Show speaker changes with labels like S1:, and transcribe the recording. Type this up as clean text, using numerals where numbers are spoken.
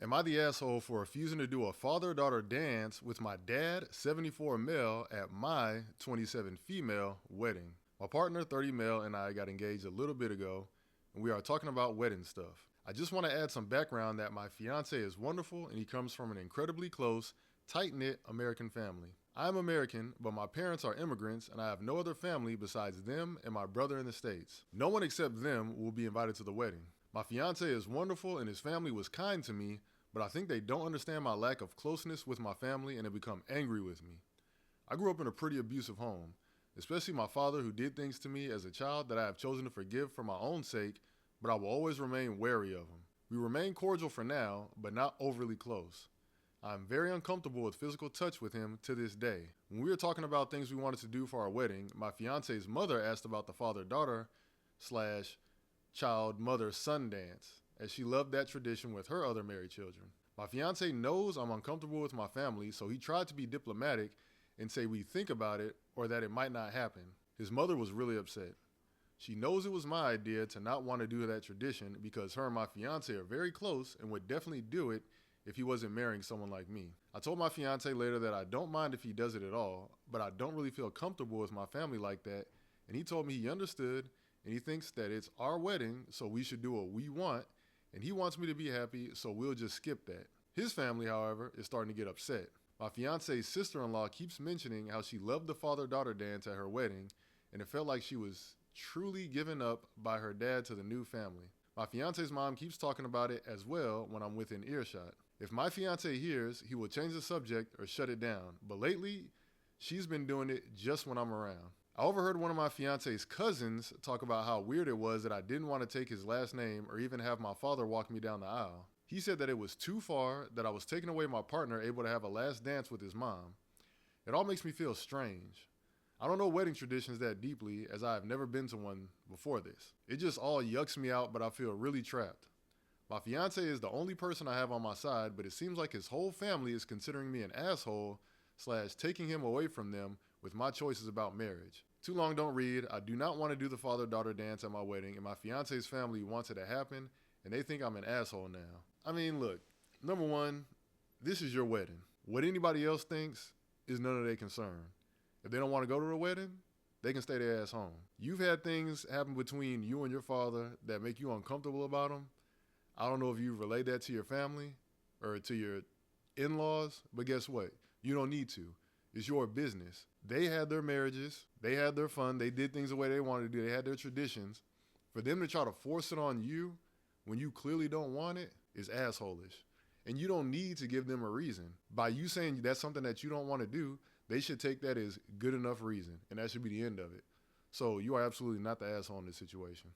S1: Am I the asshole for refusing to do a father-daughter dance with my dad, 74 male, at my 27 female wedding? My partner, 30 male, and I got engaged a little bit ago, and we are talking about wedding stuff. I just want to add some background that my fiance is wonderful and he comes from an incredibly close, tight-knit American family. I am American, but my parents are immigrants and I have no other family besides them and my brother in the States. No one except them will be invited to the wedding. My fiance is wonderful and his family was kind to me, but I think they don't understand my lack of closeness with my family and have become angry with me. I grew up in a pretty abusive home, especially my father who did things to me as a child that I have chosen to forgive for my own sake, but I will always remain wary of him. We remain cordial for now, but not overly close. I am very uncomfortable with physical touch with him to this day. When we were talking about things we wanted to do for our wedding, my fiance's mother asked about the father-daughter slash child mother-son dance, as she loved that tradition with her other married children. My fiance knows I'm uncomfortable with my family, so he tried to be diplomatic and say we think about it or that it might not happen. His mother was really upset. She knows it was my idea to not want to do that tradition because her and my fiance are very close and would definitely do it if he wasn't marrying someone like me. I told my fiance later that I don't mind if he does it at all, but I don't really feel comfortable with my family like that, and he told me he understood and he thinks that it's our wedding, so we should do what we want, and he wants me to be happy, so we'll just skip that. His family, however, is starting to get upset. My fiance's sister-in-law keeps mentioning how she loved the father-daughter dance at her wedding, and it felt like she was truly given up by her dad to the new family. My fiance's mom keeps talking about it as well when I'm within earshot. If my fiance hears, he will change the subject or shut it down, but lately, she's been doing it just when I'm around. I overheard one of my fiance's cousins talk about how weird it was that I didn't want to take his last name or even have my father walk me down the aisle. He said that it was too far, that I was taking away my partner able to have a last dance with his mom. It all makes me feel strange. I don't know wedding traditions that deeply as I have never been to one before this. It just all yucks me out, but I feel really trapped. My fiance is the only person I have on my side, but it seems like his whole family is considering me an asshole / taking him away from them with my choices about marriage. Too long don't read. I do not want to do the father-daughter dance at my wedding, and my fiance's family wants it to happen, and they think I'm an asshole now. I mean, look, number one, this is your wedding. What anybody else thinks is none of their concern. If they don't want to go to the wedding, they can stay their ass home. You've had things happen between you and your father that make you uncomfortable about them. I don't know if you've relayed that to your family or to your in-laws, but guess what? You don't need to. It's your business. They had their marriages. They had their fun. They did things the way they wanted to do. They had their traditions. For them to try to force it on you when you clearly don't want it is assholish. And you don't need to give them a reason. By you saying that's something that you don't want to do, they should take that as good enough reason. And that should be the end of it. So you are absolutely not the asshole in this situation.